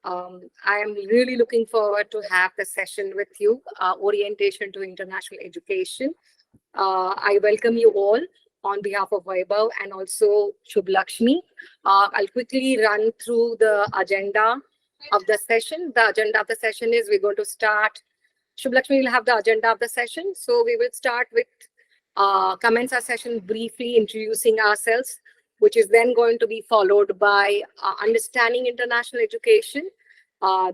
I am really looking forward to have the session with you, Orientation to International Education. I welcome you all on behalf of Vaibhav and also Shubh Lakshmi. I'll quickly run through the agenda of the session. The agenda of the session is we're going to start. Shubh Lakshmi will have the agenda of the session. So we will start with commence our session briefly introducing ourselves, which is then going to be followed by understanding international education.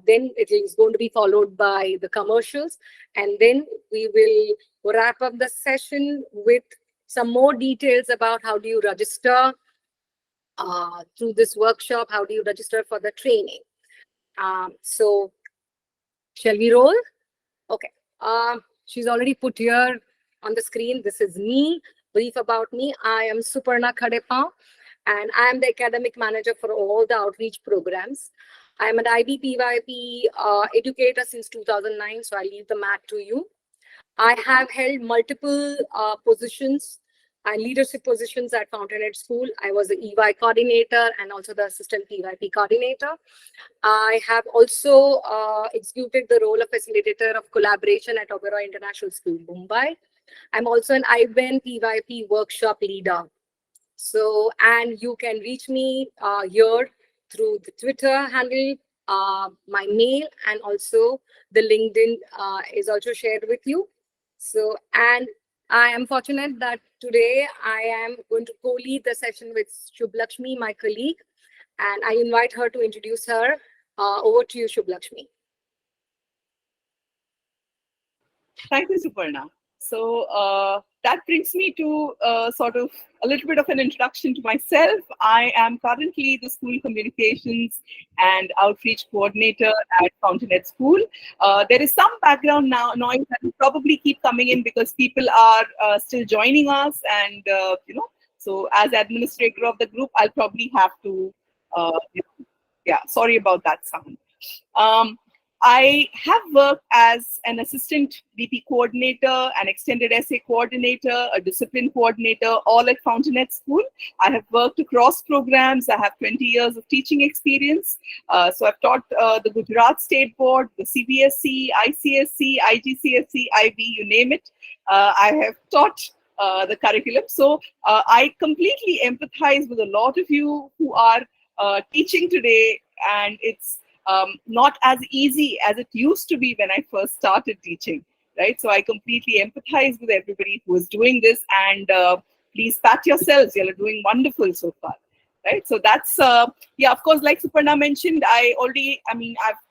Then it is going to be followed by the commercials. And then we will wrap up the session with some more details about how do you register through this workshop, how do you register for the training. So shall we roll? Okay. She's already put here on the screen. This is me. Brief about me. I am Suparna Khadepa, and I am the academic manager for all the outreach programs. I am an IB/PYP educator since 2009, so I leave the mat to you. I have held multiple positions and leadership positions at Fountainhead School. I was the EY coordinator and also the assistant PYP coordinator. I have also executed the role of facilitator of collaboration at Oberoi International School, Mumbai. I'm also an IBEN PYP workshop leader. So, and you can reach me here through the Twitter handle, my mail, and also the LinkedIn is also shared with you. So, and I am fortunate that today I am going to co-lead the session with Shubh Lakshmi, my colleague, and I invite her to introduce her. Over to you, Shubh Lakshmi. Thank you, Suparna. So that brings me to sort of a little bit of an introduction to myself. I am currently the School Communications and Outreach Coordinator at Fountainhead School. There is some background noise that will probably keep coming in because people are still joining us, and so as administrator of the group, I'll probably have to, yeah, sorry about that sound. I have worked as an assistant BP coordinator, an extended essay coordinator, a discipline coordinator, all at Fountainhead School. I have worked across programs. I have 20 years of teaching experience. So I've taught the Gujarat State Board, the CBSE, ICSE, IGCSE, IB, you name it. I have taught the curriculum. So I completely empathize with a lot of you who are teaching today, and it's not as easy as it used to be when I first started teaching, right? So I completely empathize with everybody who is doing this, and please pat yourselves. You're doing wonderful so far, right? So that's, yeah, of course, like Suparna mentioned, I've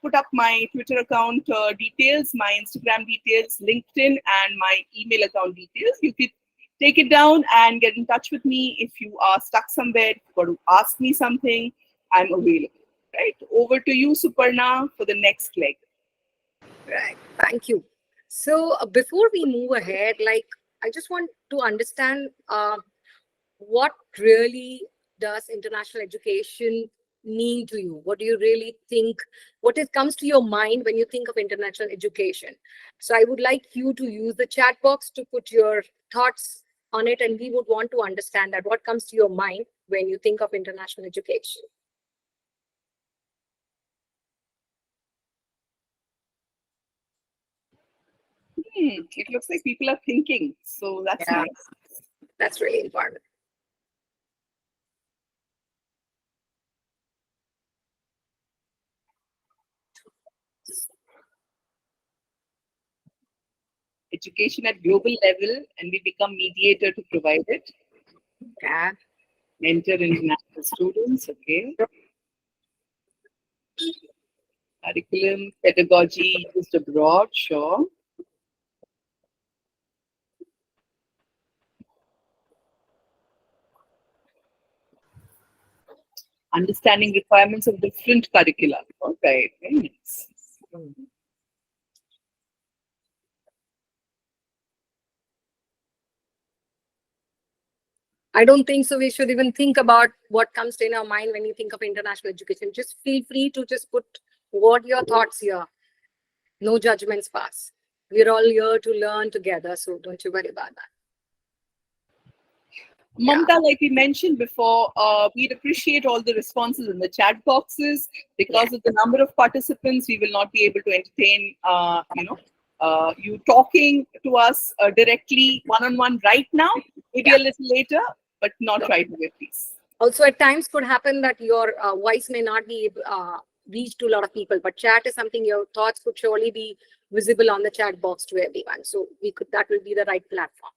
put up my Twitter account details, my Instagram details, LinkedIn, and my email account details. You could take it down and get in touch with me if you are stuck somewhere, if you got to ask me something, I'm available. Right, over to you, Suparna, for the next leg. Right, thank you. So before we move ahead, I just want to understand what really does international education mean to you? What do you really think? What comes to your mind when you think of international education? So I would like you to use the chat box to put your thoughts on it, and we would want to understand that what comes to your mind when you think of international education. It looks like people are thinking, so that's nice. That's really important. Education at global level, and we become mediator to provide it. Yeah. Mentor international students, okay. Curriculum, pedagogy used abroad, sure. Understanding requirements of different curricula. Okay, very nice. I don't think so we should even think about what comes in our mind when you think of international education. Just feel free to just put what your thoughts here. No judgments pass. We're all here to learn together, so don't you worry about that. Mamta, like we mentioned before, we'd appreciate all the responses in the chat boxes. Because of the number of participants, we will not be able to entertain, you talking to us directly one-on-one right now. Maybe a little later, but not right away, please. Also, at times could happen that your voice may not be reached to a lot of people, but chat is something your thoughts could surely be visible on the chat box to everyone. So that will be the right platform.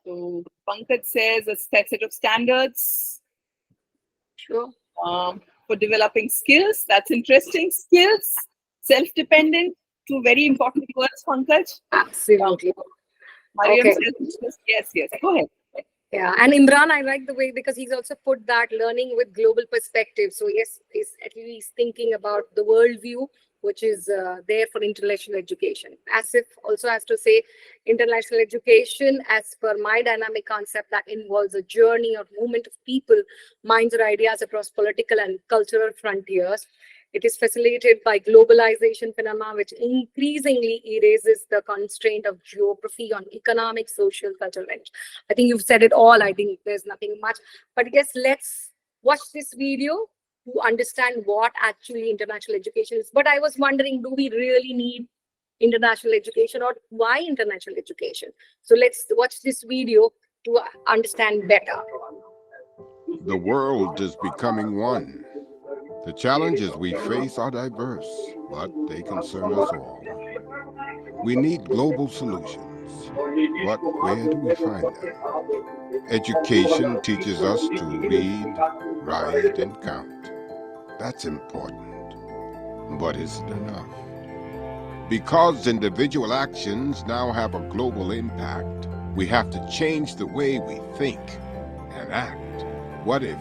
So Pankaj says a set of standards. Sure. For developing skills. That's interesting. Skills, self-dependent, two very important words, Pankaj. Absolutely. Mariam says, yes. Go ahead. Yeah, and Imran, I like the way, because he's also put that learning with global perspective. So yes, he's at least thinking about the worldview, which is there for international education. Asif also has to say, international education, as per my dynamic concept, that involves a journey or movement of people, minds, or ideas across political and cultural frontiers. It is facilitated by globalization phenomena, which increasingly erases the constraint of geography on economic, social, cultural range. I think you've said it all. I think there's nothing much. But yes, let's watch this video to understand what actually international education is. But I was wondering, do we really need international education, or why international education? So let's watch this video to understand better. The world is becoming one. The challenges we face are diverse, but they concern us all. We need global solutions, but where do we find them? Education teaches us to read, write, and count. That's important, but is it enough? Because individual actions now have a global impact, we have to change the way we think and act. What if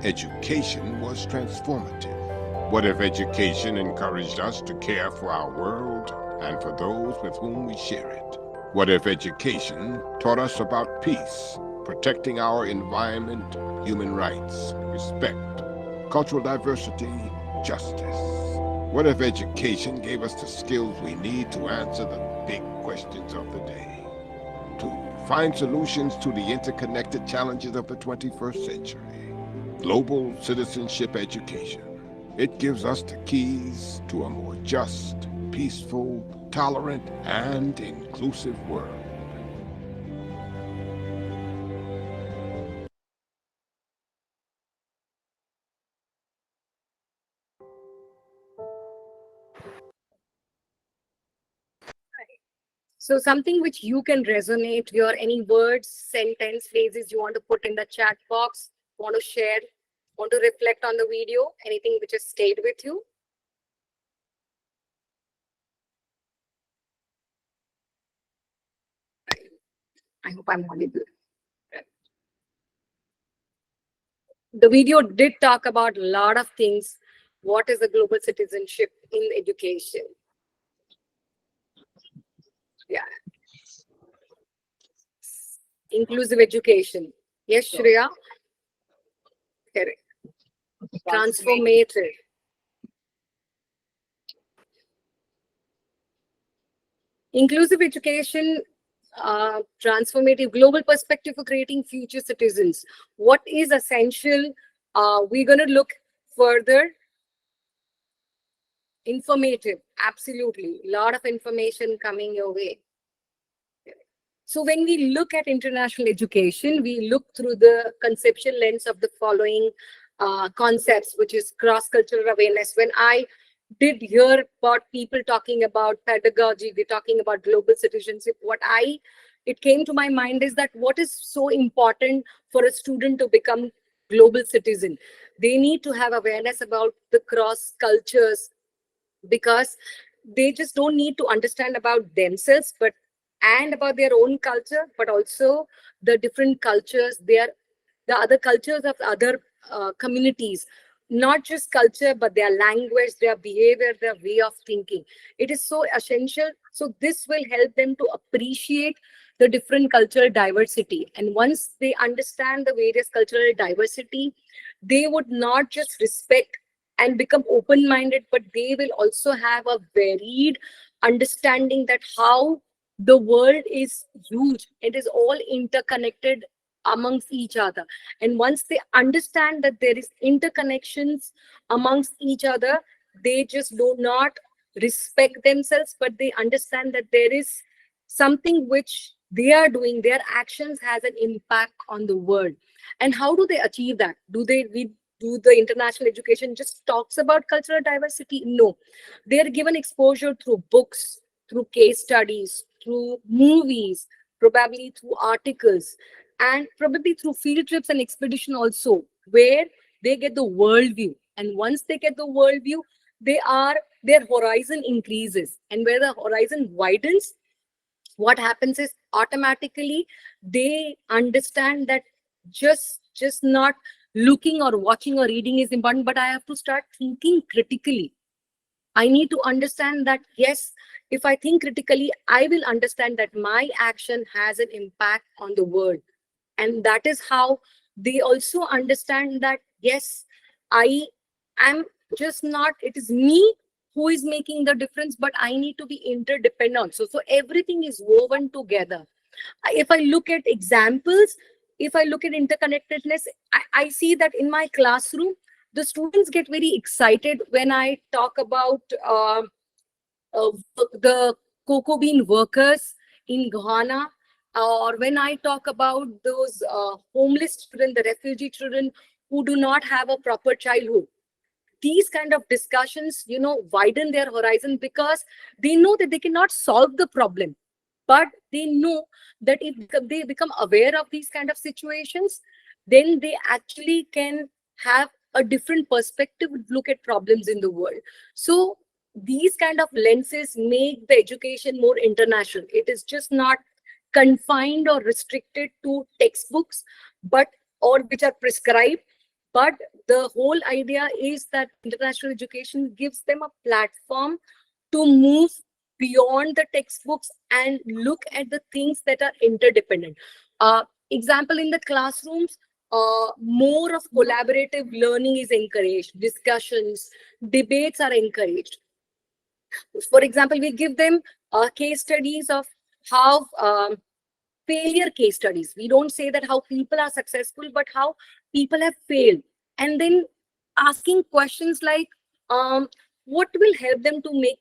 education was transformative? What if education encouraged us to care for our world and for those with whom we share it? What if education taught us about peace, protecting our environment, human rights, respect, cultural diversity, justice? What if education gave us the skills we need to answer the big questions of the day? To find solutions to the interconnected challenges of the 21st century? Global citizenship education. It gives us the keys to a more just, peaceful, tolerant, and inclusive world. So something which you can resonate here, any words, sentence, phrases you want to put in the chat box, want to share, want to reflect on the video, anything which has stayed with you? I hope I'm audible. The video did talk about a lot of things. What is the global citizenship in education? Yeah. Inclusive education. Yes, Shreya? Correct. Transformative. Inclusive education, transformative, global perspective for creating future citizens. What is essential? We're going to look further. Informative, absolutely. A lot of information coming your way. So when we look at international education, we look through the conceptual lens of the following concepts, which is cross-cultural awareness. When I did hear about people talking about pedagogy, they're talking about global citizenship, it came to my mind is that what is so important for a student to become global citizen? They need to have awareness about the cross cultures, because they just don't need to understand about themselves, and about their own culture, but also the different cultures, the other cultures of other communities, not just culture, but their language, their behavior, their way of thinking. It is so essential. So this will help them to appreciate the different cultural diversity. And once they understand the various cultural diversity, they would not just respect and become open-minded, but they will also have a varied understanding that how The world is huge. It is all interconnected amongst each other. And once they understand that there is interconnections amongst each other, they just do not respect themselves, but they understand that there is something which they are doing, their actions has an impact on the world. And how do they achieve that? Do the international education just talks about cultural diversity? No, they are given exposure through books, through case studies, through movies, probably through articles, and probably through field trips and expedition also, where they get the worldview. And once they get the worldview, their horizon increases. And where the horizon widens, what happens is automatically they understand that just not looking or watching or reading is important, but I have to start thinking critically. I need to understand that, yes, if I think critically, I will understand that my action has an impact on the world. And that is how they also understand that, yes, I am just not, it is me who is making the difference, but I need to be interdependent. So everything is woven together. If I look at examples, if I look at interconnectedness, I see that in my classroom, the students get very excited when I talk about the cocoa bean workers in Ghana, or when I talk about those homeless children, the refugee children who do not have a proper childhood. These kind of discussions, widen their horizon, because they know that they cannot solve the problem, but they know that if they become aware of these kind of situations, then they actually can have a different perspective, look at problems in the world. So these kind of lenses make the education more international. It is just not confined or restricted to textbooks, but or which are prescribed. But the whole idea is that international education gives them a platform to move beyond the textbooks and look at the things that are interdependent. Example, in the classrooms, more of collaborative learning is encouraged, discussions, debates are encouraged. For example, we give them case studies of how failure case studies. We don't say that how people are successful, but how people have failed. And then asking questions like, what will help them to make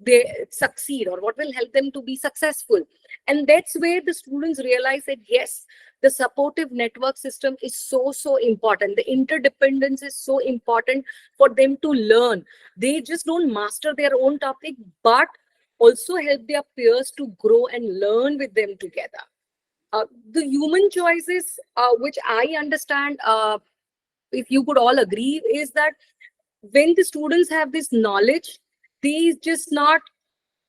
they succeed, or what will help them to be successful? And that's where the students realize that, yes, the supportive network system is so important. The interdependence is so important for them to learn. They just don't master their own topic, but also help their peers to grow and learn with them together. The human choices, which I understand, if you could all agree, is that when the students have this knowledge, they just not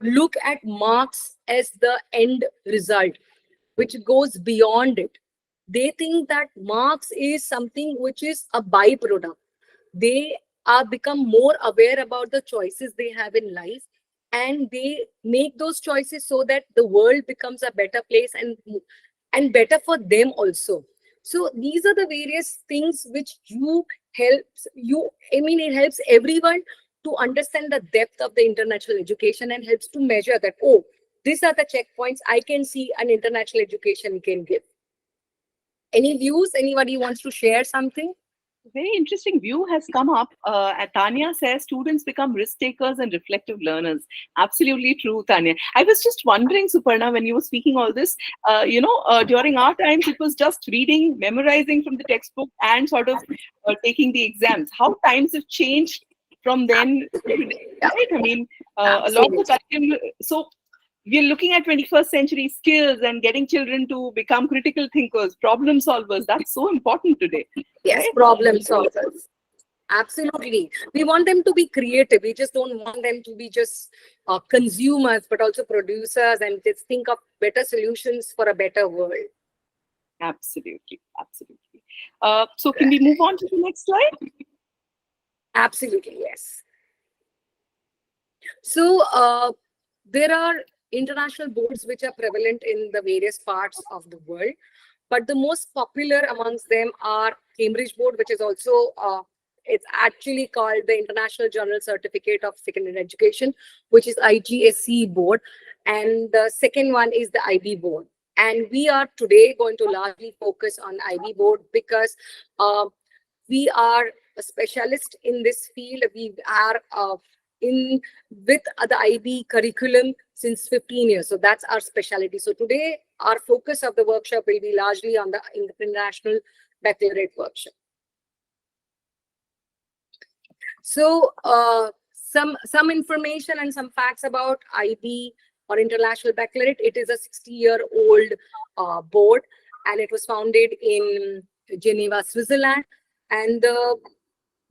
look at marks as the end result, which goes beyond it. They think that marks is something which is a byproduct. They are become more aware about the choices they have in life, and they make those choices so that the world becomes a better place and better for them also. So these are the various things which it helps everyone to understand the depth of the international education, and helps to measure that, oh, these are the checkpoints I can see an international education can give. Any views? Anybody wants to share something? Very interesting view has come up. Tanya says students become risk takers and reflective learners. Absolutely true, Tanya. I was just wondering, Suparna, when you were speaking all this, during our times, it was just reading, memorizing from the textbook, and sort of taking the exams. How times have changed from then to today, right? I mean, a lot of curriculum. So we're looking at 21st century skills and getting children to become critical thinkers, problem solvers. That's so important today. Yes, right? problem solvers. Absolutely. We want them to be creative. We just don't want them to be just consumers, but also producers, and just think of better solutions for a better world. Absolutely. Absolutely. So can we move on to the next slide? Absolutely, yes. So there are international boards which are prevalent in the various parts of the world, but the most popular amongst them are Cambridge Board, which is also it's actually called the International General Certificate of Secondary Education, which is IGSC board. And the second one is the IB board. And we are today going to largely focus on IB board because we are a specialist in this field. We are in with the IB curriculum since 15 years. So that's our specialty. So today, our focus of the workshop will be largely on the International Baccalaureate workshop. So some information and some facts about IB or International Baccalaureate. It is a 60-year-old board, and it was founded in Geneva, Switzerland. And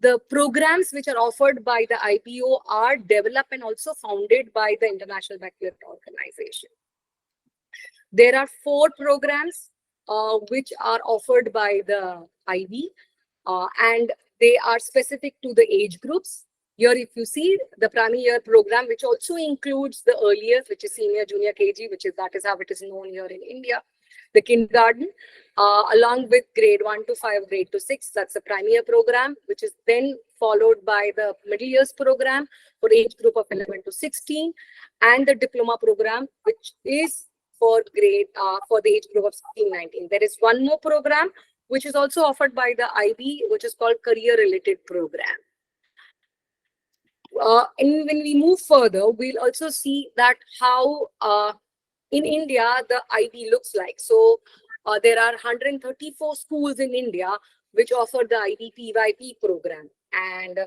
the programs which are offered by the IPO are developed and also founded by the International Baccalaureate Organization. There are 4 programs which are offered by the IB, and they are specific to the age groups. Here, if you see the primary year program, which also includes the earliest, which is senior, junior, KG, that is how it is known here in India. The kindergarten, along with grade 1 to 5, grade to 6, that's the primary year program, which is then followed by the middle years program for age group of 11 to 16, and the diploma program, which is for for the age group of 16-19. There is one more program which is also offered by the IB, which is called career-related program. And when we move further, we'll also see that how in India the IB looks like. So there are 134 schools in India which offer the IB PYP program, and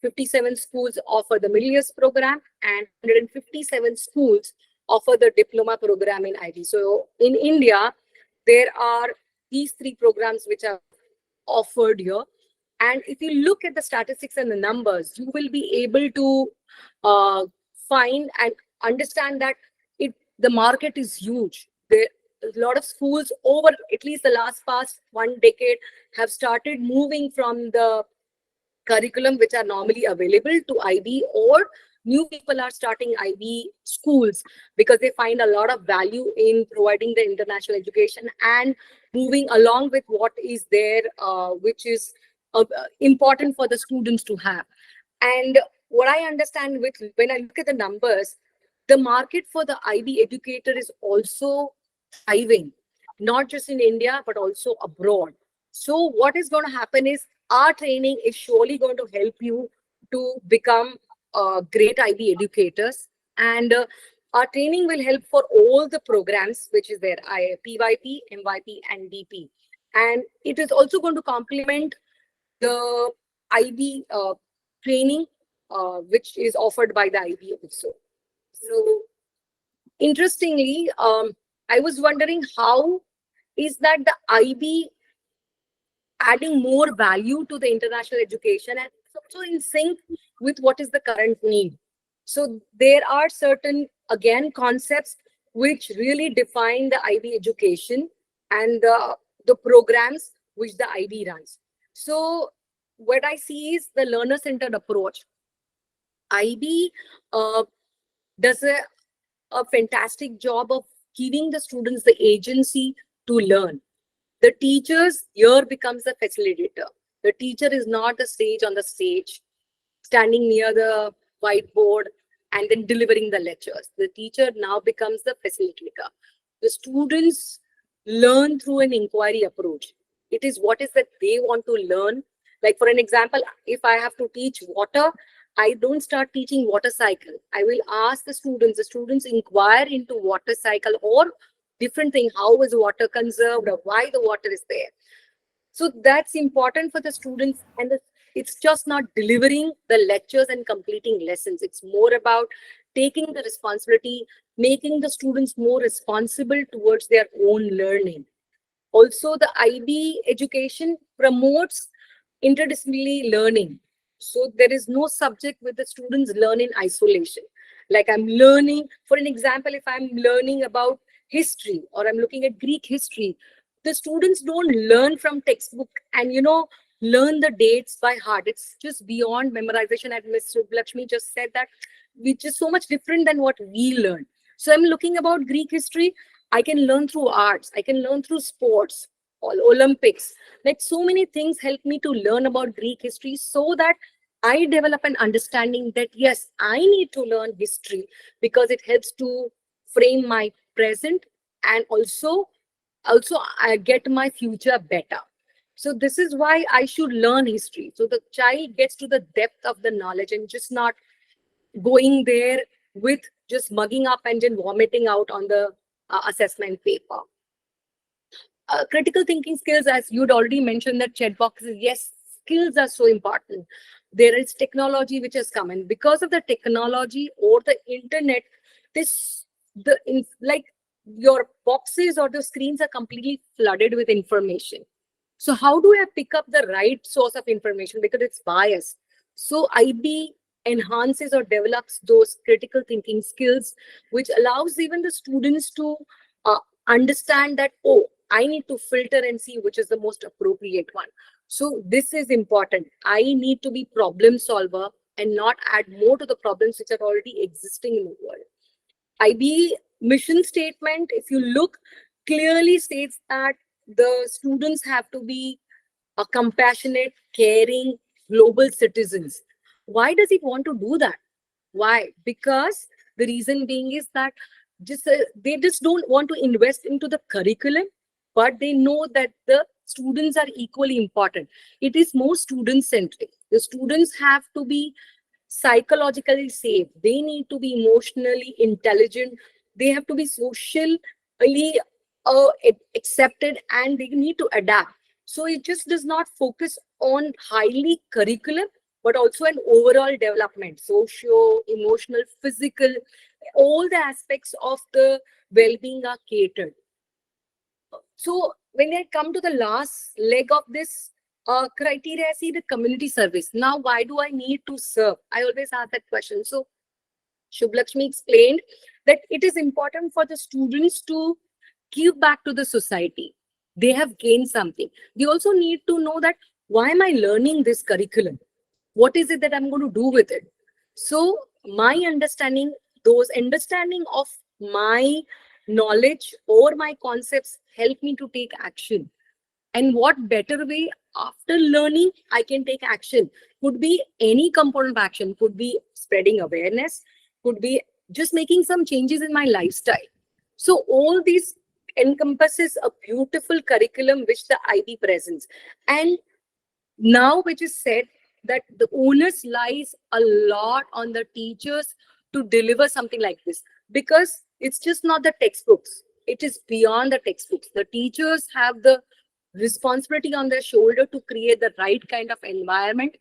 57 schools offer the middle years program, and 157 schools offer the diploma program in IB. So in India, there are these 3 programs which are offered here. And if you look at the statistics and the numbers, you will be able to find and understand that the market is huge. There a lot of schools over at least the past 1 decade have started moving from the curriculum which are normally available to IB, or new people are starting IB schools because they find a lot of value in providing the international education and moving along with what is there, which is important for the students to have. And what I understand when I look at the numbers, the market for the IB educator is also thriving, not just in India, but also abroad. So what is going to happen is our training is surely going to help you to become great IB educators. And our training will help for all the programs, which is there, PYP, MYP, and DP. And it is also going to complement the IB training, which is offered by the IB also. So interestingly, I was wondering how is that the IB adding more value to the international education and also in sync with what is the current need. So there are certain, again, concepts which really define the IB education and the programs which the IB runs. So what I see is the learner-centered approach. IB does a fantastic job of giving the students the agency to learn. The teachers here becomes the facilitator. The teacher is not the sage on the stage, standing near the whiteboard and then delivering the lectures. The teacher now becomes the facilitator. The students learn through an inquiry approach. It is what is that they want to learn. Like for an example, if I have to teach water, I don't start teaching water cycle. I will ask the students inquire into water cycle or different thing, how is water conserved or why the water is there. So that's important for the students, and it's just not delivering the lectures and completing lessons. It's more about taking the responsibility, making the students more responsible towards their own learning. Also, the IB education promotes interdisciplinary learning. So there is no subject where the students learn in isolation. Like I'm learning, for an example, if I'm learning about history or I'm looking at Greek history, the students don't learn from textbook and, learn the dates by heart. It's just beyond memorization. As Ms. Lakshmi just said, that which is so much different than what we learn. So I'm looking about Greek history. I can learn through arts. I can learn through sports, all Olympics. Like so many things help me to learn about Greek history so that I develop an understanding that, yes, I need to learn history because it helps to frame my present, and also I get my future better. So this is why I should learn history. So the child gets to the depth of the knowledge and just not going there with just mugging up and then vomiting out on the assessment paper. Critical thinking skills, as you'd already mentioned, that chat boxes, yes, skills are so important. There is technology which has come in. Because of the technology or the internet, like your boxes or the screens are completely flooded with information. So how do I pick up the right source of information? Because it's biased. So IB enhances or develops those critical thinking skills, which allows even the students to uh, understand that, oh, I need to filter and see which is the most appropriate one. So this is important. I need to be problem solver and not add more to the problems which are already existing in the world. IB mission statement, if you look, clearly states that the students have to be a compassionate, caring, global citizens. Why does it want to do that? Why? Because the reason being is that they just don't want to invest into the curriculum, but they know that the students are equally important. It is more student centric. The students have to be psychologically safe. They need to be emotionally intelligent. They have to be socially accepted, and they need to adapt. So it just does not focus on highly curriculum, but also an overall development, socio, emotional, physical, all the aspects of the well-being are catered. So when I come to the last leg of this criteria, I see the community service. Now, why do I need to serve? I always ask that question. So Shubhlakshmi explained that it is important for the students to give back to the society. They have gained something. They also need to know that, why am I learning this curriculum? What is it that I'm going to do with it? So my understanding, those understanding of my knowledge or my concepts help me to take action. And what better way, after learning, I can take action? Could be any component of action, could be spreading awareness, could be just making some changes in my lifestyle. So all these encompasses a beautiful curriculum which the IB presents. And now which is said that the onus lies a lot on the teachers to deliver something like this, because it's just not the textbooks, it is beyond the textbooks. The teachers have the responsibility on their shoulder to create the right kind of environment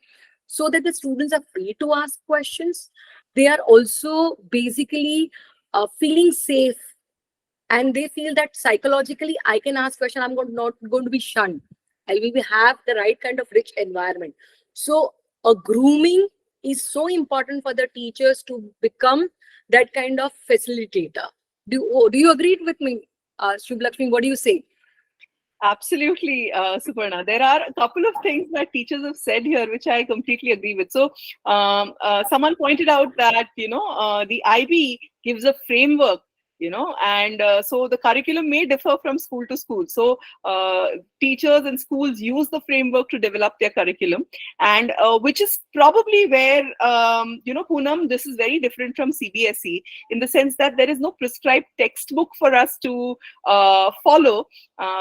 so that the students are free to ask questions. They are also basically feeling safe, and they feel that psychologically I can ask question, not going to be shunned. I will have the right kind of rich environment. So a grooming is so important for the teachers to become that kind of facilitator. Do you agree with me, Shubhlakshmi? What do you say? Absolutely, Suparna. There are a couple of things that teachers have said here, which I completely agree with. So, someone pointed out that the IB gives a framework, and so the curriculum may differ from school to school. So, teachers and schools use the framework to develop their curriculum, and which is probably where Poonam, this is very different from CBSE in the sense that there is no prescribed textbook for us to follow.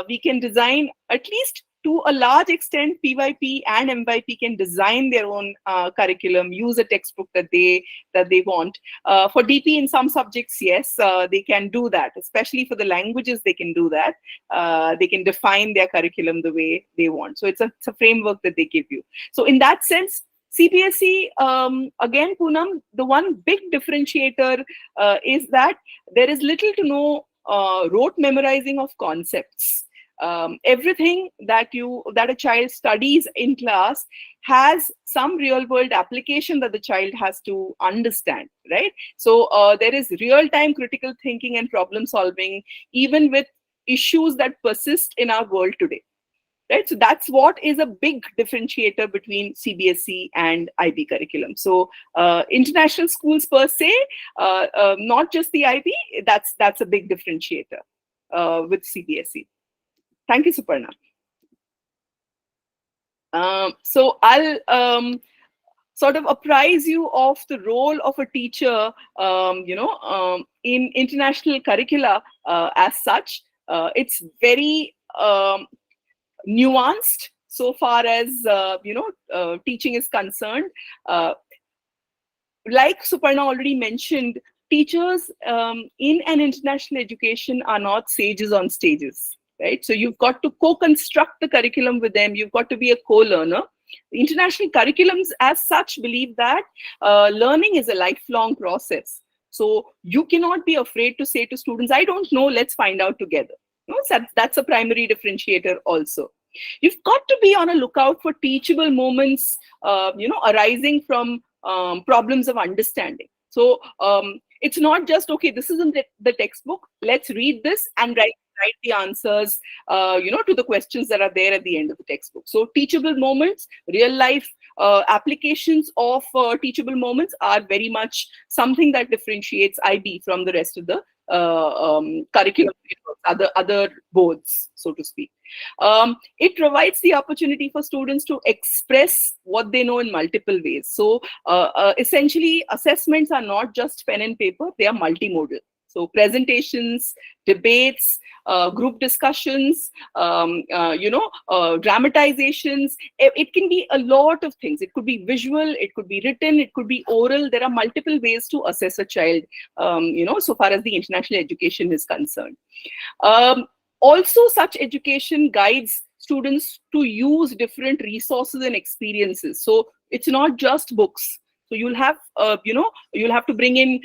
We can design, at least to a large extent, PYP and MYP can design their own curriculum, use a textbook that they want. For DP in some subjects, yes, they can do that. Especially for the languages, they can do that. They can define their curriculum the way they want. So it's a framework that they give you. So in that sense, CBSE, again, Poonam, the one big differentiator is that there is little to no rote memorizing of concepts. Everything that a child studies in class has some real world application that the child has to understand, right? So there is real time critical thinking and problem solving, even with issues that persist in our world today. Right, so that's what is a big differentiator between CBSE and IB curriculum. So international schools per se, not just the IB, that's a big differentiator with CBSE. Thank you, Suparna. So I'll sort of apprise you of the role of a teacher, in international curricula as such. It's very nuanced so far as teaching is concerned. Uh, like Suparna already mentioned, teachers in an international education are not sages on stages, right? So you've got to co-construct the curriculum with them. You've got to be a co-learner. International curriculums as such believe that learning is a lifelong process. So you cannot be afraid to say to students, I don't know, let's find out together. No, that's a primary differentiator also. You've got to be on a lookout for teachable moments, arising from problems of understanding. So it's not just, okay, this isn't the textbook, let's read this and write the answers, to the questions that are there at the end of the textbook. So teachable moments, real life applications of teachable moments are very much something that differentiates IB from the rest of the curriculum, other boards, so to speak. It provides the opportunity for students to express what they know in multiple ways. So essentially, assessments are not just pen and paper, they are multimodal. So presentations, debates, group discussions, dramatizations. It can be a lot of things. It could be visual, it could be written, it could be oral. There are multiple ways to assess a child, so far as the international education is concerned. Also, such education guides students to use different resources and experiences. So it's not just books. So you'll have, you'll have to bring in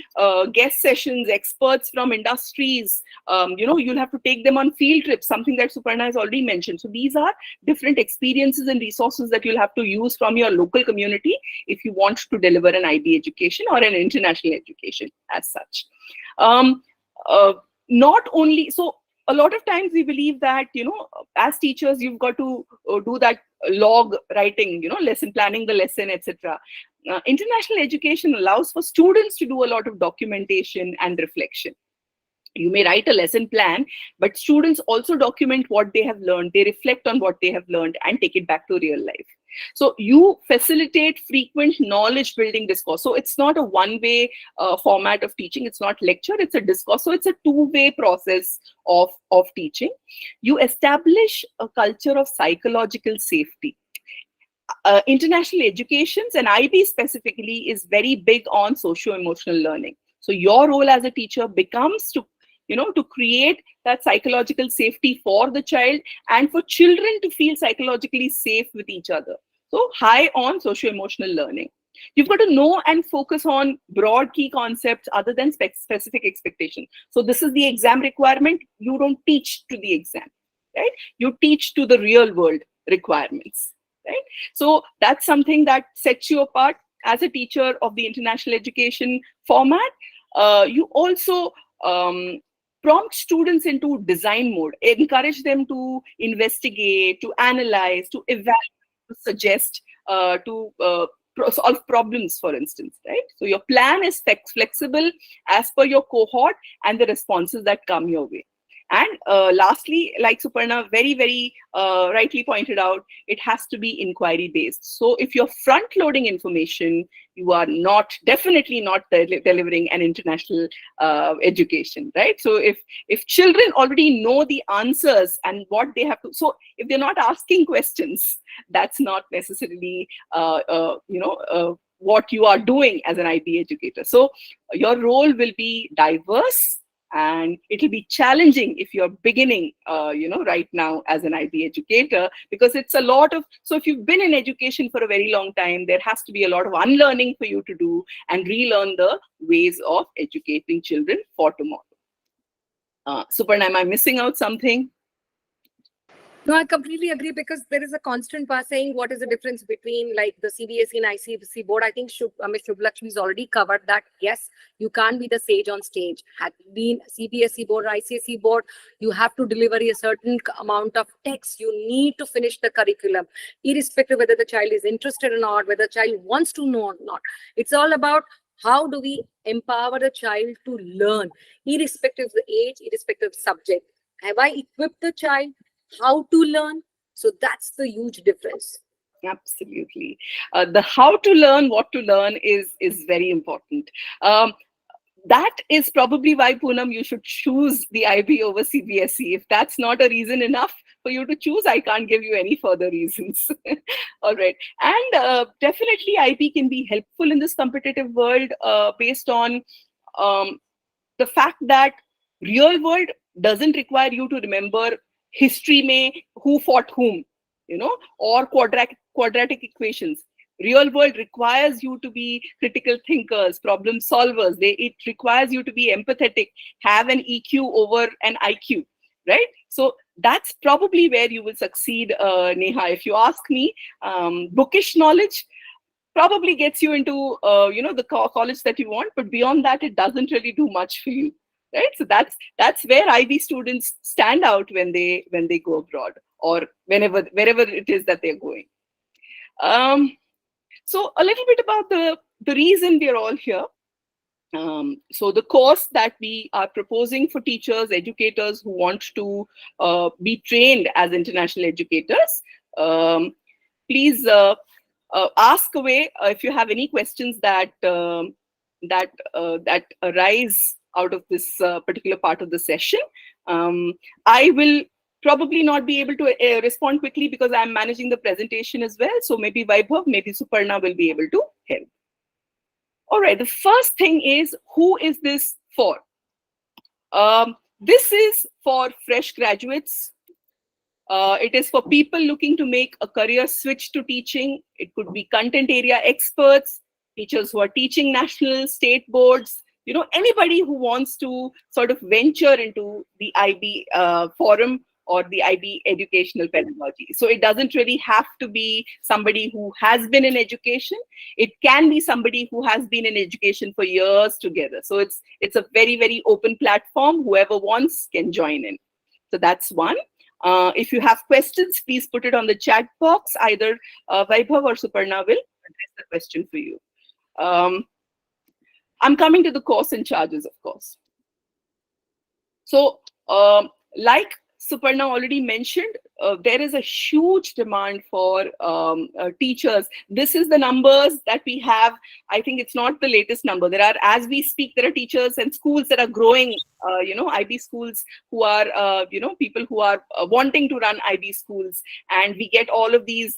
guest sessions, experts from industries. You'll have to take them on field trips, something that Suparna has already mentioned. So these are different experiences and resources that you'll have to use from your local community if you want to deliver an IB education or an international education as such. Not only so. A lot of times we believe that, as teachers, you've got to do that log writing, lesson planning the lesson, etc. International education allows for students to do a lot of documentation and reflection. You may write a lesson plan, but students also document what they have learned. They reflect on what they have learned and take it back to real life. So you facilitate frequent knowledge building discourse. So it's not a one-way format of teaching. It's not lecture, it's a discourse. So it's a two-way process of teaching. You establish a culture of psychological safety. International educations, and IB specifically, is very big on socio-emotional learning. So your role as a teacher becomes to create that psychological safety for the child and for children to feel psychologically safe with each other. So high on socio-emotional learning. You've got to know and focus on broad key concepts other than specific expectation. So this is the exam requirement. You don't teach to the exam, right? You teach to the real world requirements, right? So that's something that sets you apart as a teacher of the international education format. You also prompt students into design mode, encourage them to investigate, to analyze, to evaluate, to suggest, to solve problems, for instance, right? So your plan is flexible as per your cohort and the responses that come your way. And lastly, like Suparna very, very rightly pointed out, it has to be inquiry based. So if you're front loading information, you are definitely not delivering an international education, right? So if children already know the answers and what they have to, so if they're not asking questions, that's not necessarily, what you are doing as an IB educator. So your role will be diverse, and it'll be challenging if you're beginning, right now as an IB educator, because it's a lot of, so if you've been in education for a very long time, there has to be a lot of unlearning for you to do and relearn the ways of educating children for tomorrow. Suparna, am I missing out something? No, I completely agree, because there is a constant pass saying what is the difference between like the CBSE and ICSE board. I think Ms. Shubhlakshmi's already covered that. Yes, you can't be the sage on stage. Had been CBSE board or ICSE board, you have to deliver a certain amount of text. You need to finish the curriculum, irrespective whether the child is interested or not, whether the child wants to know or not. It's all about how do we empower the child to learn, irrespective of the age, irrespective of subject. Have I equipped the child how to learn? So that's the huge difference. Absolutely. The how to learn, what to learn is very important. That is probably why, Poonam, you should choose the IB over CBSE. If that's not a reason enough for you to choose, I can't give you any further reasons. All right. And definitely IB can be helpful in this competitive world based on um, the fact that real world doesn't require you to remember history mein who fought whom, or quadratic equations. Real world requires you to be critical thinkers, problem solvers. It requires you to be empathetic, have an EQ over an IQ, right? So that's probably where you will succeed, Neha. If you ask me, bookish knowledge probably gets you into the college that you want, but beyond that it doesn't really do much for you, right? So that's where IB students stand out when they go abroad, or wherever it is that they're going. So a little bit about the reason we're all here. So the course that we are proposing for teachers, educators who want to be trained as international educators, please ask away if you have any questions that arise out of this particular part of the session. I will probably not be able to respond quickly because I'm managing the presentation as well. So maybe Vaibhav, maybe Suparna will be able to help. All right, the first thing is, who is this for? This is for fresh graduates. It is for people looking to make a career switch to teaching. It could be content area experts, teachers who are teaching national, state boards, anybody who wants to sort of venture into the IB forum or the IB educational pedagogy. So it doesn't really have to be somebody who has been in education. It can be somebody who has been in education for years together. So it's a very, very open platform. Whoever wants can join in. So that's one. If you have questions, please put it on the chat box. Either Vaibhav or Suparna will address the question for you. I'm coming to the course and charges, of course. So like Suparna already mentioned, there is a huge demand for teachers. This is the numbers that we have. I think it's not the latest number. There are, as we speak, there are teachers and schools that are growing, IB schools who are, people who are wanting to run IB schools. And we get all of these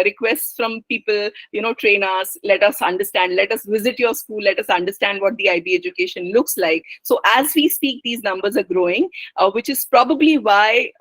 requests from people, train us, let us understand, let us visit your school, let us understand what the IB education looks like. So as we speak, these numbers are growing, which is probably why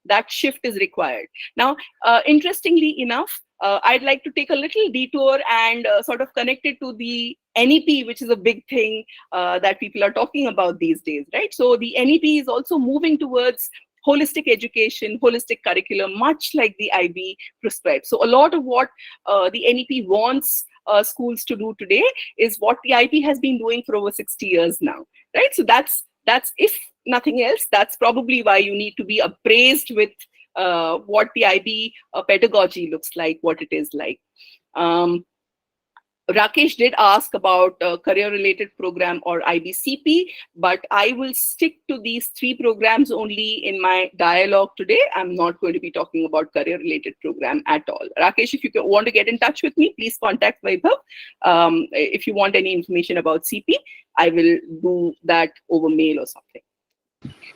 that shift is required. Now, interestingly enough, I'd like to take a little detour and sort of connect it to the NEP, which is a big thing that people are talking about these days, right? So the NEP is also moving towards holistic education, holistic curriculum, much like the IB prescribes. So a lot of what the NEP wants schools to do today is what the IB has been doing for over 60 years now, right? So that's if nothing else, that's probably why you need to be appraised with what the IB pedagogy looks like, what it is like. Rakesh did ask about career-related program or IBCP, but I will stick to these three programs only in my dialogue today. I'm not going to be talking about career-related program at all. Rakesh, if you want to get in touch with me, please contact Vaibhav. If you want any information about CP, I will do that over mail or something.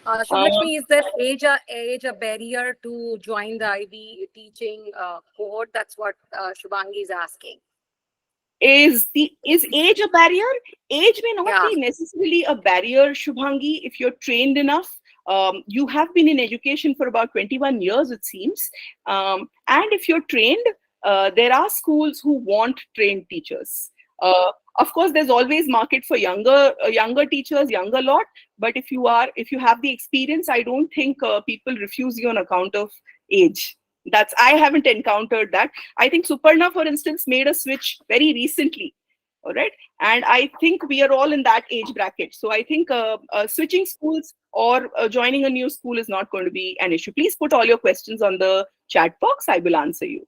Shubhalakshmi, is there age a barrier to join the IB teaching cohort? That's what Shubhangi is asking. Is age a barrier? Age may not be necessarily a barrier, Shubhangi, if you're trained enough. You have been in education for about 21 years, it seems. And if you're trained, there are schools who want trained teachers. Of course, there's always market for younger teachers, younger lot. But if you have the experience, I don't think people refuse you on account of age. I haven't encountered that. I think Suparna, for instance, made a switch very recently. All right. And I think we are all in that age bracket. So I think switching schools or joining a new school is not going to be an issue. Please put all your questions on the chat box. I will answer you.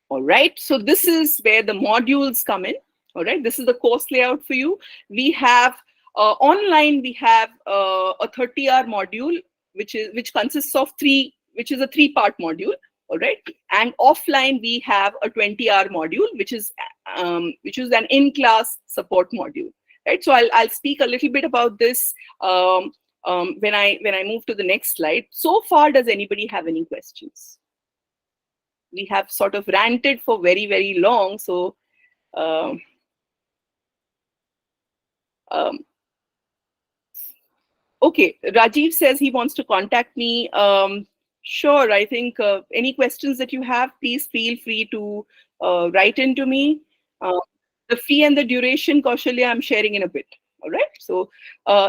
All right. So this is where the modules come in. All right. This is the course layout for you. We have online, we have a 30-hour module, which consists of which is a 3-part module. All right. And offline, we have a 20-hour module, which is an in-class support module. Right. So I'll speak a little bit about this when I move to the next slide. So far, does anybody have any questions? We have sort of ranted for very, very long. So okay, Rajiv says he wants to contact me. Sure, I think any questions that you have, please feel free to write into me. The fee and the duration, Kaushalya, I'm sharing in a bit. All right. So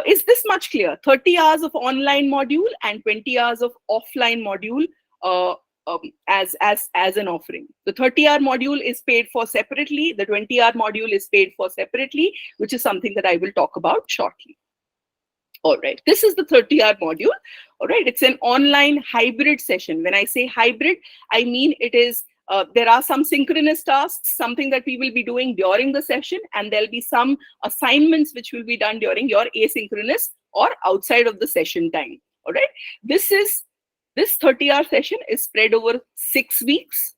is this much clear? 30 hours of online module and 20 hours of offline module as an offering. The 30-hour module is paid for separately. The 20-hour module is paid for separately, which is something that I will talk about shortly. All right, this is the 30-hour module. All right, it's an online hybrid session. When I say hybrid, I mean it is, there are some synchronous tasks, something that we will be doing during the session, and there'll be some assignments which will be done during your asynchronous or outside of the session time. All right, this 30-hour session is spread over 6 weeks.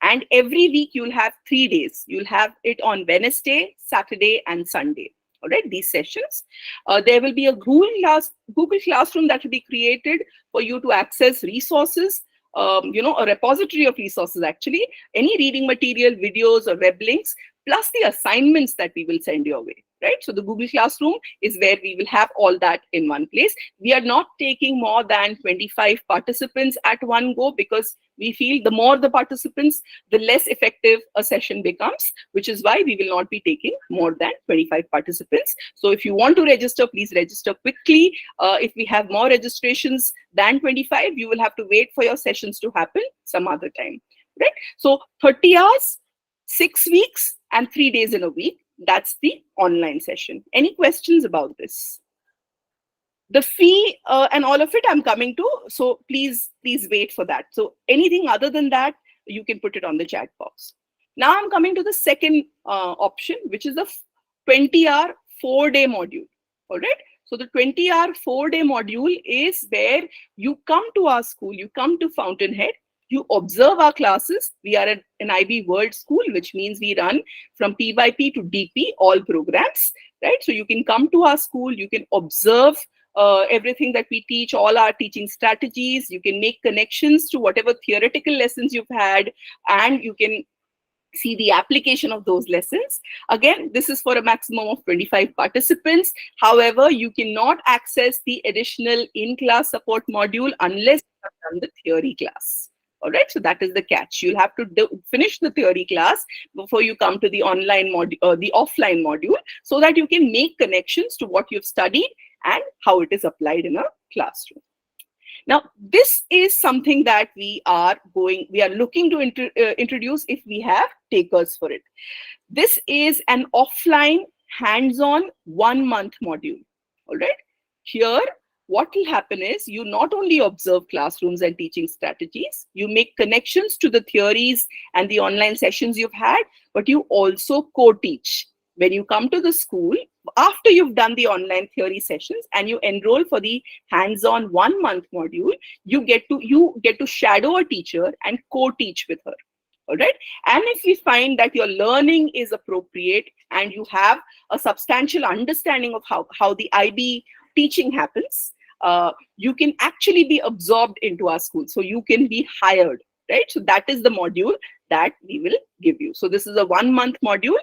And every week you'll have 3 days. You'll have it on Wednesday, Saturday, and Sunday. All right, these sessions. There will be a Google Classroom that will be created for you to access resources, a repository of resources actually, any reading material, videos, or web links, plus the assignments that we will send your way, right? So the Google Classroom is where we will have all that in one place. We are not taking more than 25 participants at one go because we feel the more the participants, the less effective a session becomes, which is why we will not be taking more than 25 participants. So if you want to register, please register quickly. If we have more registrations than 25, you will have to wait for your sessions to happen some other time, right? So 30 hours, 6 weeks, and 3 days in a week. That's the online session. Any questions about this? The fee and all of it I'm coming to, so please wait for that. So anything other than that, you can put it on the chat box. Now I'm coming to the second option, which is a 20-hour 4-day module. All right. So the 20-hour 4-day module is where you come to our school, you come to Fountainhead, you observe our classes. We are an IB World School, which means we run from PYP to DP, all programs, right? So you can come to our school, you can observe everything that we teach, all our teaching strategies. You can make connections to whatever theoretical lessons you've had, and you can see the application of those lessons. Again, this is for a maximum of 25 participants. However, you cannot access the additional in-class support module unless you have done the theory class. All right, so that is the catch. You'll have to finish the theory class before you come to the online module, the offline module, so that you can make connections to what you've studied and how it is applied in a classroom. Now, this is something that we are looking to introduce if we have takers for it. This is an offline hands-on 1-month module. All right, here what will happen is you not only observe classrooms and teaching strategies, you make connections to the theories and the online sessions you've had, but you also co-teach. When you come to the school, after you've done the online theory sessions and you enroll for the hands-on 1-month module, you get to shadow a teacher and co-teach with her. All right. And if you find that your learning is appropriate and you have a substantial understanding of how the IB teaching happens, you can actually be absorbed into our school. So you can be hired, right? So that is the module that we will give you. So this is a 1-month module.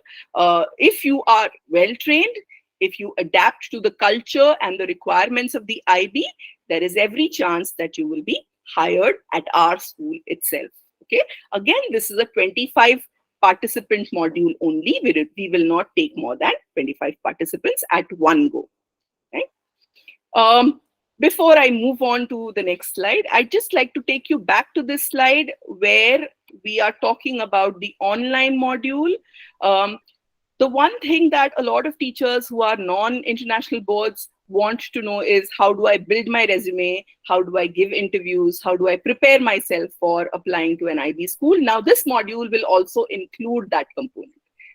If you are well trained, if you adapt to the culture and the requirements of the IB, there is every chance that you will be hired at our school itself. Okay. Again, this is a 25 participant module only. We will not take more than 25 participants at one go. Right? Before I move on to the next slide, I'd just like to take you back to this slide where we are talking about the online module. The one thing that a lot of teachers who are non-international boards want to know is, how do I build my resume? How do I give interviews? How do I prepare myself for applying to an IB school? Now, this module will also include that component.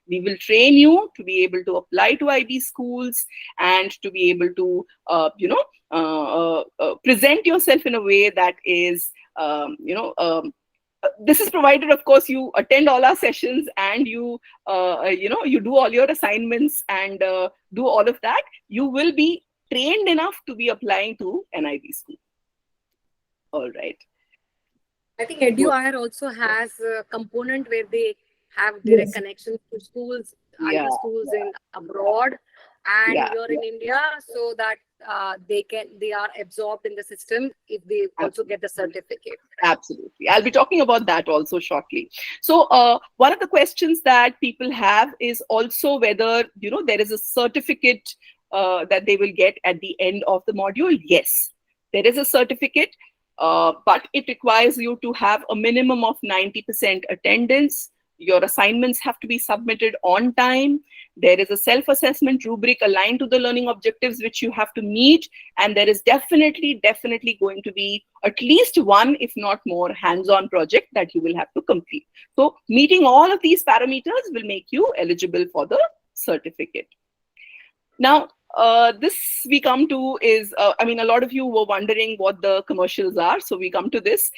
We will train you to be able to apply to IB schools and to be able to, present yourself in a way that is, This is provided, of course, you attend all our sessions and you you do all your assignments and do all of that. You will be trained enough to be applying to an IB school. All right. I think EduWire also has a component where they have direct connections to schools, Yeah. IB schools in abroad and Yeah. here in India, so that they are absorbed in the system if they also get the certificate. Absolutely. I'll be talking about that also shortly. So one of the questions that people have is also whether, there is a certificate that they will get at the end of the module. Yes, there is a certificate, but it requires you to have a minimum of 90% attendance. Your assignments have to be submitted on time. There is a self-assessment rubric aligned to the learning objectives which you have to meet. And there is definitely going to be at least one, if not more, hands-on project that you will have to complete. So meeting all of these parameters will make you eligible for the certificate. Now, this we come to is, a lot of you were wondering what the commercials are. So we come to this.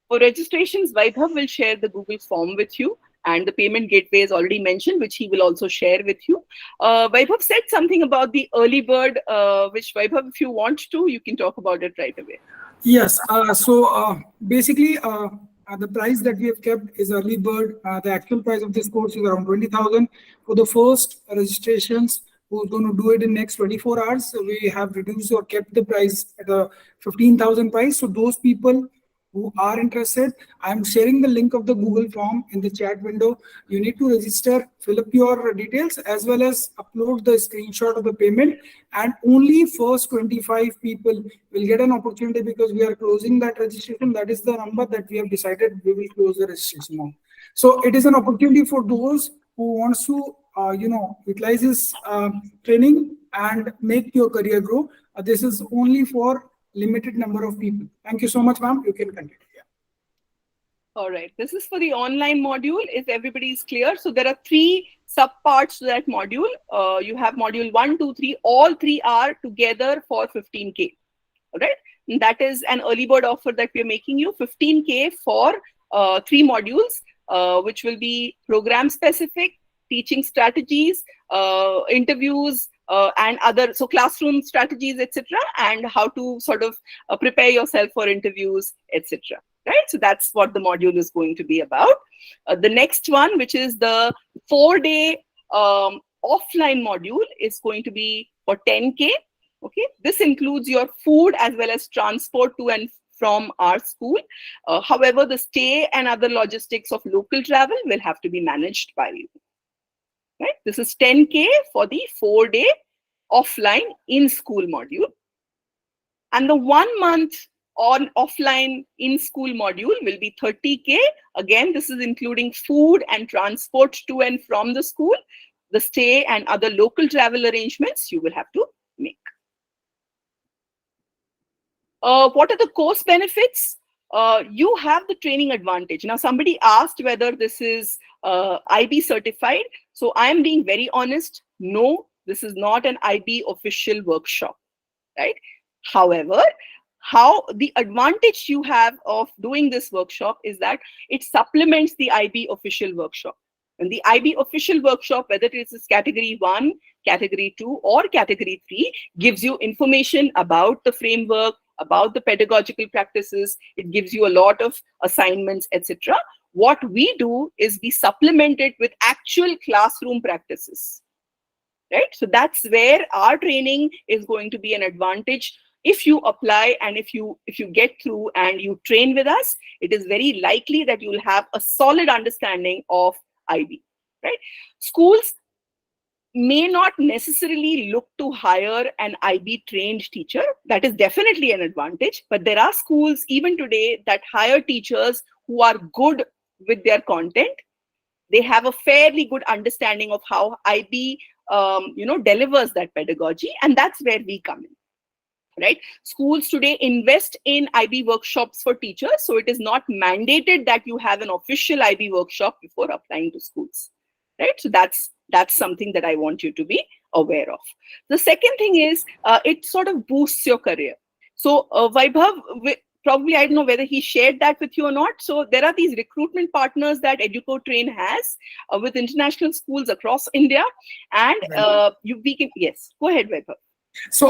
For registrations, Vaibhav will share the Google form with you, and the payment gateway is already mentioned, which he will also share with you. Vaibhav said something about the early bird, which Vaibhav, if you want to, you can talk about it right away. Yes. Basically, the price that we have kept is early bird. The actual price of this course is around 20,000. For the first registrations, who's going to do it in next 24 hours, we have reduced or kept the price at a 15,000 price. So those people who are interested, I'm sharing the link of the Google form in the chat window. You need to register, fill up your details, as well as upload the screenshot of the payment. And only first 25 people will get an opportunity, because we are closing that registration. That is the number that we have decided we will close the registration on. So it is an opportunity for those who wants to, utilize this training and make your career grow. This is only for limited number of people. Thank you so much, ma'am. You can continue. Yeah. All right. This is for the online module, if everybody is clear. So there are 3 subparts to that module. You have module 1, 2, 3. All 3 are together for 15K. All right. And that is an early bird offer that we are making you, 15K for 3 modules, which will be program specific, teaching strategies, interviews, and other, so classroom strategies, etc., and how to sort of prepare yourself for interviews, etc. Right? So that's what the module is going to be about. The next one, which is the 4-day offline module, is going to be for 10K. Okay, this includes your food as well as transport to and from our school. However, the stay and other logistics of local travel will have to be managed by you. Right? This is 10K for the 4-day offline in-school module. And the 1 month on offline in-school module will be 30K. Again, this is including food and transport to and from the school, the stay and other local travel arrangements you will have to make. What are the course benefits? You have the training advantage. Now, somebody asked whether this is IB certified. So I am being very honest. No, this is not an IB official workshop, right? However, how the advantage you have of doing this workshop is that it supplements the IB official workshop. And the IB official workshop, whether it is category 1, category 2, or category 3, gives you information about the framework, about the pedagogical practices. It gives you a lot of assignments, etc. What we do is we supplement it with actual classroom practices, right? So that's where our training is going to be an advantage. If you apply and if you get through and you train with us, it is very likely that you will have a solid understanding of IB, right? Schools may not necessarily look to hire an IB trained teacher. That is definitely an advantage. But there are schools even today that hire teachers who are good with their content. They have a fairly good understanding of how IB delivers that pedagogy, and that's where we come in. Right? Schools today invest in IB workshops for teachers, so it is not mandated that you have an official IB workshop before applying to schools. Right? So that's something that I want you to be aware of. The second thing is it sort of boosts your career. So Vaibhav, probably, I don't know whether he shared that with you or not. So there are these recruitment partners that EducoTrain has with international schools across India. And yes, go ahead, Vaibhav. So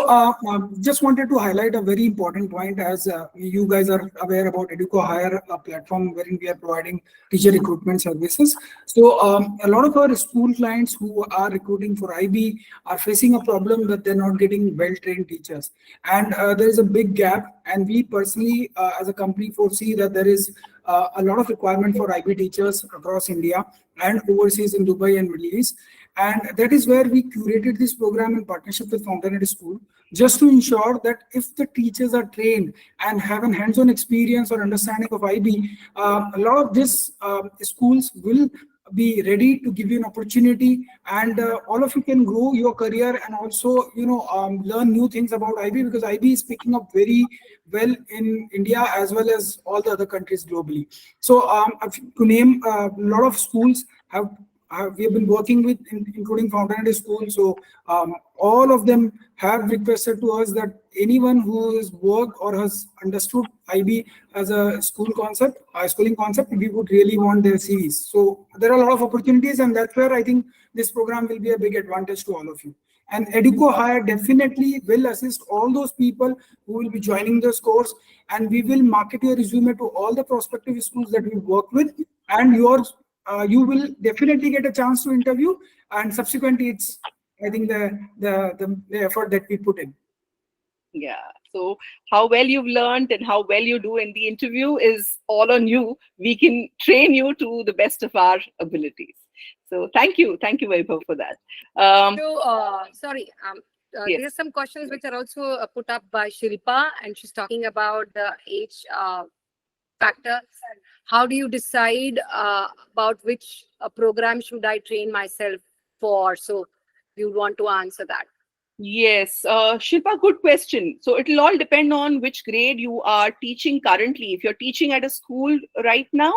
just wanted to highlight a very important point, as you guys are aware about EducoHire, a platform wherein we are providing teacher recruitment services. So a lot of our school clients who are recruiting for IB are facing a problem that they're not getting well-trained teachers. And there is a big gap. And we personally, as a company, foresee that there is a lot of requirement for IB teachers across India and overseas in Dubai and Middle East. And that is where we curated this program in partnership with Fountainhead School, just to ensure that if the teachers are trained and have a hands-on experience or understanding of IB, a lot of these schools will be ready to give you an opportunity, and all of you can grow your career and also, learn new things about IB, because IB is picking up very well in India as well as all the other countries globally. So to name a lot of schools we have been working with, including Fountainhead School. So all of them have requested to us that anyone who has worked or has understood IB as a schooling concept, we would really want their CVs. So there are a lot of opportunities, and that's where I think this program will be a big advantage to all of you. And EducoHire definitely will assist all those people who will be joining this course, and we will market your resume to all the prospective schools that we work with, and you will definitely get a chance to interview, and subsequently it's, I think, the effort that we put in. Yeah. So how well you've learned and how well you do in the interview is all on you. We can train you to the best of our abilities. So thank you, Vaibhav, for that. Yes. There's some questions which are also put up by Shilpa, and she's talking about the age factor. How do you decide about which program should I train myself for? So you want to answer that? Yes, Shilpa, good question. So it'll all depend on which grade you are teaching currently. If you're teaching at a school right now,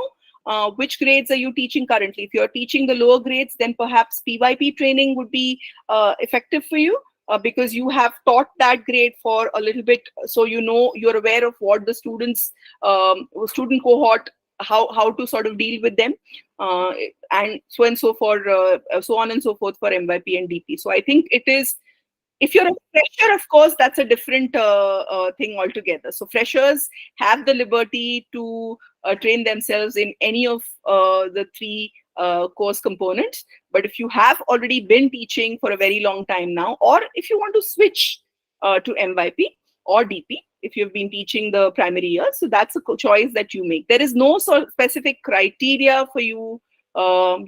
which grades are you teaching currently? If you're teaching the lower grades, then perhaps PYP training would be effective for you. Because you have taught that grade for a little bit, so you're aware of what the students, student cohort, how to sort of deal with them, and so on and so forth for MYP and DP. So I think it is, if you're a fresher, of course, that's a different thing altogether. So freshers have the liberty to train themselves in any of the three course components. But if you have already been teaching for a very long time now, or if you want to switch to MYP or DP, if you've been teaching the primary year, so that's a choice that you make. There is no sort of specific criteria for you, for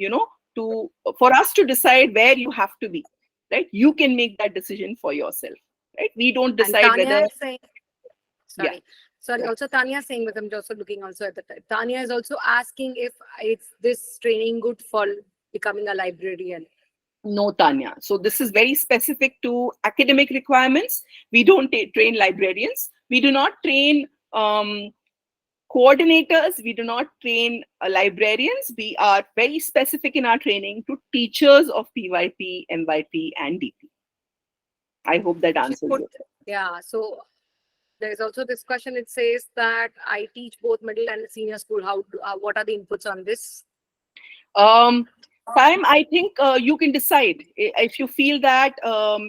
us to decide where you have to be, right? You can make that decision for yourself, right? We don't decide whether. Sorry, also Tanya is saying, but I'm also looking also at the time. Tanya is also asking if it's this training good for becoming a librarian. No, Tanya. So this is very specific to academic requirements. We don't train librarians. We do not train coordinators. We do not train librarians. We are very specific in our training to teachers of PYP, MYP, and DP. I hope that answers it. Yeah. So there's also this question. It says that I teach both middle and senior school. What are the inputs on this? I think you can decide. If you feel that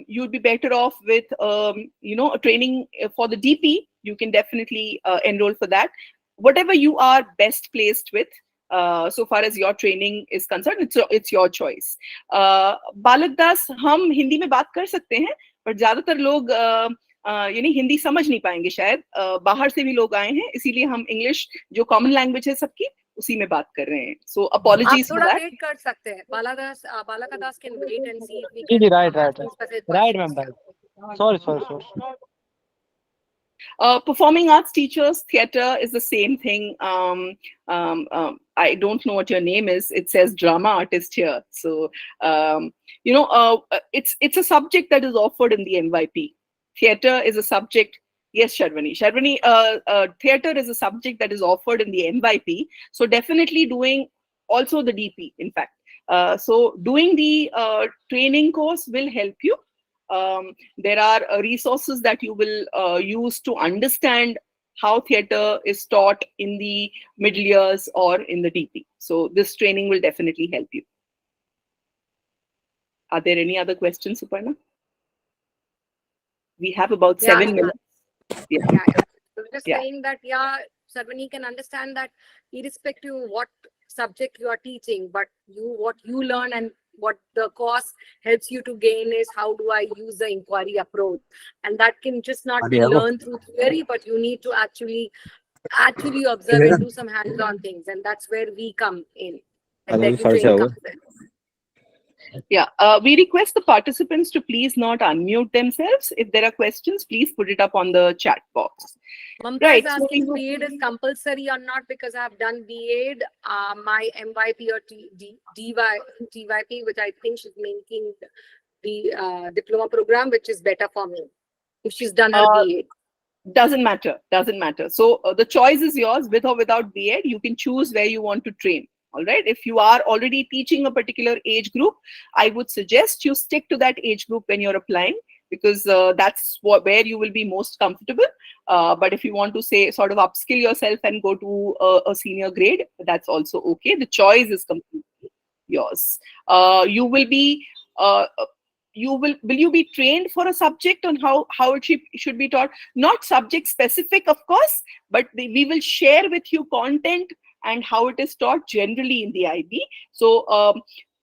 you'd be better off with a training for the DP, you can definitely enroll for that. Whatever you are best placed with, so far as your training is concerned, it's your choice. बालक दास, हम हिंदी में बात कर सकते हैं, पर ज्यादातर लोग हिंदी समझ नहीं पाएंगे शायद. बाहर से भी लोग आए हैं, इसीलिए हम इंग्लिश जो कॉमन लैंग्वेज है सबकी, उसी में बात कर रहे हैं. So apologies for that. आप थोड़ा वेट कर सकते हैं. बालका दास can wait and see if we can. Right, ma'am. Right. Sorry. Performing arts teachers, theater is the same thing. I don't know what your name is. It says drama artist here. So, it's a subject that is offered in the MYP. Theater is a subject. Yes, Sharvani, theater is a subject that is offered in the MYP. So definitely doing also the DP, in fact. So doing the training course will help you. There are resources that you will use to understand how theatre is taught in the middle years or in the DP. So this training will definitely help you. Are there any other questions, Suparna? We have about 7 minutes. Yeah. So just saying that, Sarvani can understand that irrespective of what subject you are teaching, but what you learn and what the course helps you to gain is how do I use the inquiry approach. And that can just not be learned through theory, but you need to actually observe and do some hands-on things. And that's where we come in. And the EducoTrain comes in. Yeah, we request the participants to please not unmute themselves. If there are questions, please put it up on the chat box. Mamta is asking B.Ed is compulsory or not, because I have done B.Ed, my MYP or TYP, which I think she's making the diploma program, which is better for me if she's done her B.Ed. Doesn't matter. So the choice is yours, with or without B.Ed. You can choose where you want to train. All right. If you are already teaching a particular age group, I would suggest you stick to that age group when you're applying, because that's where you will be most comfortable. But if you want to say sort of upskill yourself and go to a senior grade, that's also okay. The choice is completely yours. You will be will you be trained for a subject on how it should be taught? Not subject specific, of course, but we will share with you content and how it is taught generally in the IB. So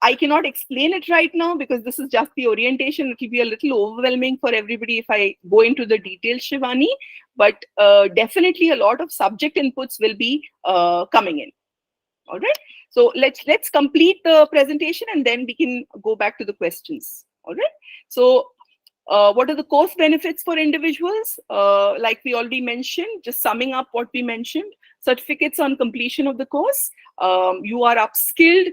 I cannot explain it right now because this is just the orientation. It will be a little overwhelming for everybody if I go into the details, Shivani, but definitely a lot of subject inputs will be coming in. All right. So let's complete the presentation and then we can go back to the questions. All right. So what are the course benefits for individuals? Like we already mentioned, just summing up what we mentioned, certificates on completion of the course. You are upskilled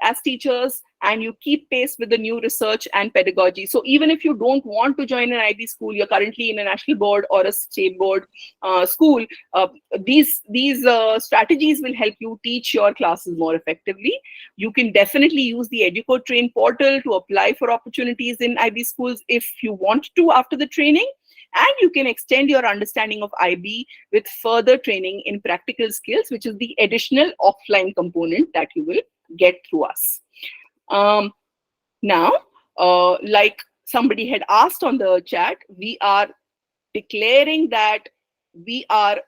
as teachers and you keep pace with the new research and pedagogy. So even if you don't want to join an IB school, you're currently in a national board or a state board school, these strategies will help you teach your classes more effectively. You can definitely use the EducoTrain portal to apply for opportunities in IB schools if you want to after the training. And you can extend your understanding of IB with further training in practical skills, which is the additional offline component that you will get through us. Now, like somebody had asked on the chat, we are declaring that we are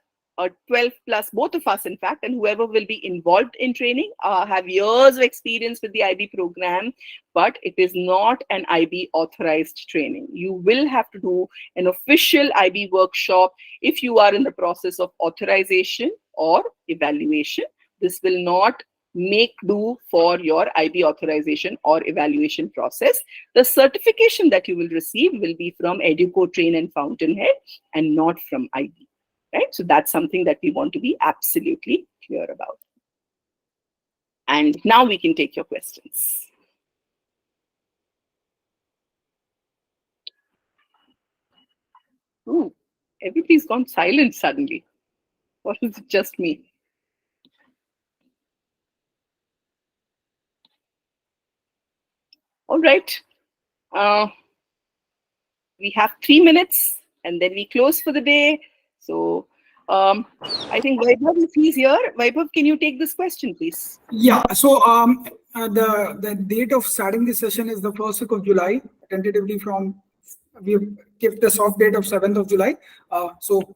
12 plus, both of us in fact, and whoever will be involved in training have years of experience with the IB program, but it is not an IB authorized training. You will have to do an official IB workshop if you are in the process of authorization or evaluation. This will not make do for your IB authorization or evaluation process. The certification that you will receive will be from EducoTrain and Fountainhead and not from IB. Right? So that's something that we want to be absolutely clear about. And now we can take your questions. Ooh, everybody's gone silent suddenly. Or is it just me? All right. We have 3 minutes and then we close for the day. So I think Vaibhav, if he's here, Vaibhav, can you take this question, please? Yeah. So the date of starting this session is the first week of July, tentatively we have kept the soft date of 7th of July. So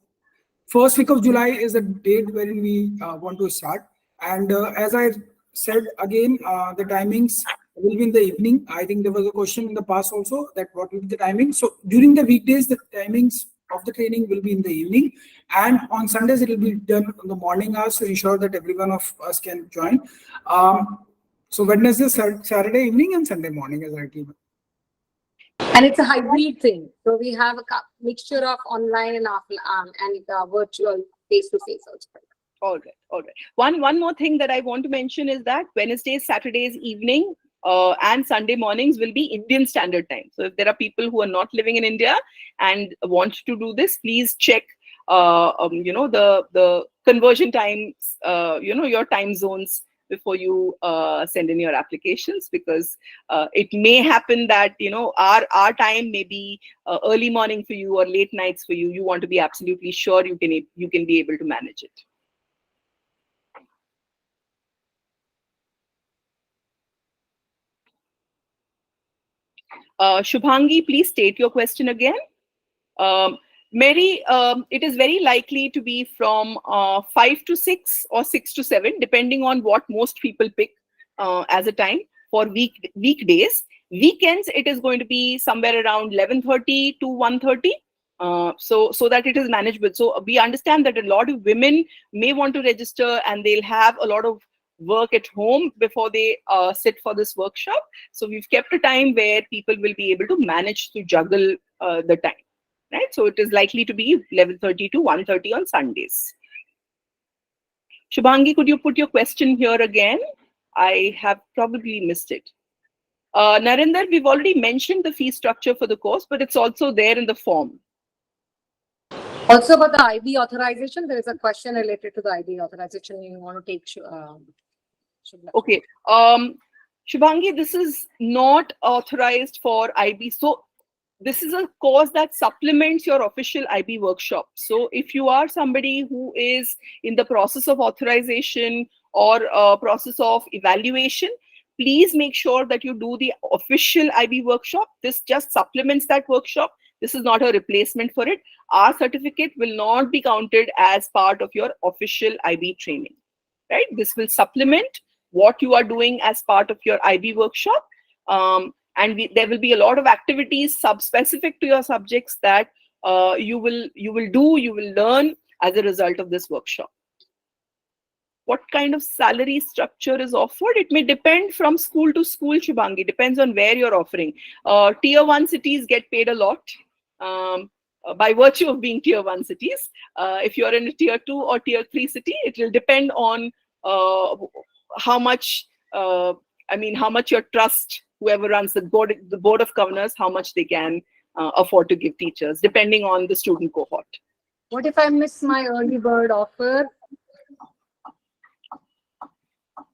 first week of July is the date wherein we want to start. And as I said again, the timings will be in the evening. I think there was a question in the past also that what will be the timing. So during the weekdays, the timings of the training will be in the evening, and on Sundays it will be done in the morning hours to ensure that every one of us can join. So Wednesday, Saturday evening, and Sunday morning as I told. And it's a hybrid thing. So we have a mixture of online and offline and virtual face-to-face also. All right, all right. One more thing that I want to mention is that Wednesdays, Saturdays evening and Sunday mornings will be Indian Standard Time. So if there are people who are not living in India and want to do this, please check the conversion times, your time zones before you send in your applications, because it may happen that, you know, our time may be early morning for you or late nights for you. You want to be absolutely sure you can be able to manage it. Shubhangi, please state your question again. Mary, it is very likely to be from 5 to 6 or 6 to 7, depending on what most people pick as a time for weekdays. Weekends, it is going to be somewhere around 11:30 to 1:30. So that it is manageable. So we understand that a lot of women may want to register and they'll have a lot of work at home before they sit for this workshop. So we've kept a time where people will be able to manage to juggle the time. Right? So it is likely to be 11:30 to 1:30 on Sundays. Shubhangi, could you put your question here again? I have probably missed it. Narinder, we've already mentioned the fee structure for the course, but it's also there in the form. Also about the IB authorization, there is a question related to the IB authorization you want to take. Okay. Shubhangi, this is not authorized for IB. So this is a course that supplements your official IB workshop. So if you are somebody who is in the process of authorization or process of evaluation, please make sure that you do the official IB workshop. This just supplements that workshop. This is not a replacement for it. Our certificate will not be counted as part of your official IB training, right? This will supplement what you are doing as part of your IB workshop. And there will be a lot of activities sub-specific to your subjects that you will learn as a result of this workshop. What kind of salary structure is offered? It may depend from school to school, Shubhangi. Depends on where you're offering. Tier 1 cities get paid a lot by virtue of being Tier 1 cities. If you're in a Tier 2 or Tier 3 city, it will depend on how much your trust, whoever runs the board of governors, how much they can afford to give teachers, depending on the student cohort. What if I miss my early bird offer?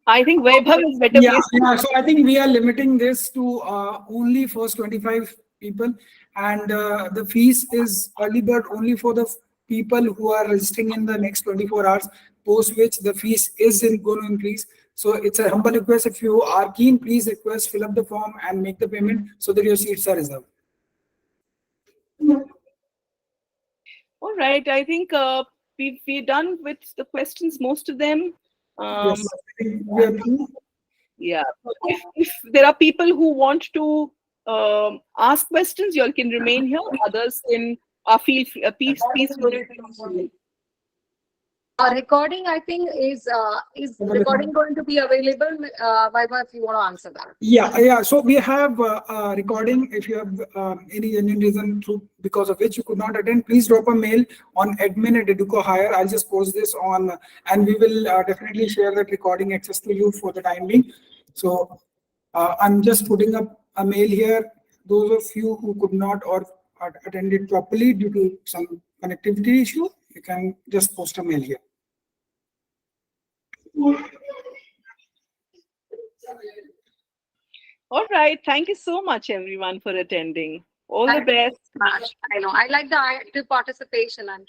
I think Vaibhav is better Yeah, placed. so I think we are limiting this to only first 25 people, and the fees is early bird only for the people who are registering in the next 24 hours, post which the fees is going to increase. So it's a humble request. If you are keen, please request, fill up the form and make the payment so that your seats are reserved. All right, I think we're done with the questions, most of them. Yes, I think we are through. Yeah, if there are people who want to ask questions, you all can remain here. Others can feel free. Recording, I think, is recording going to be available? Vaibhav, if you want to answer that. Yeah. So we have a recording. If you have any genuine reason because of which you could not attend, please drop a mail on admin@educo.hire. I'll just post this on, and we will definitely share that recording access to you for the time being. So I'm just putting up a mail here. Those of you who could not or attend it properly due to some connectivity issue, you can just post a mail here. All right. Thank you so much, everyone, for attending. All the best. I know. I like the active participation. I'm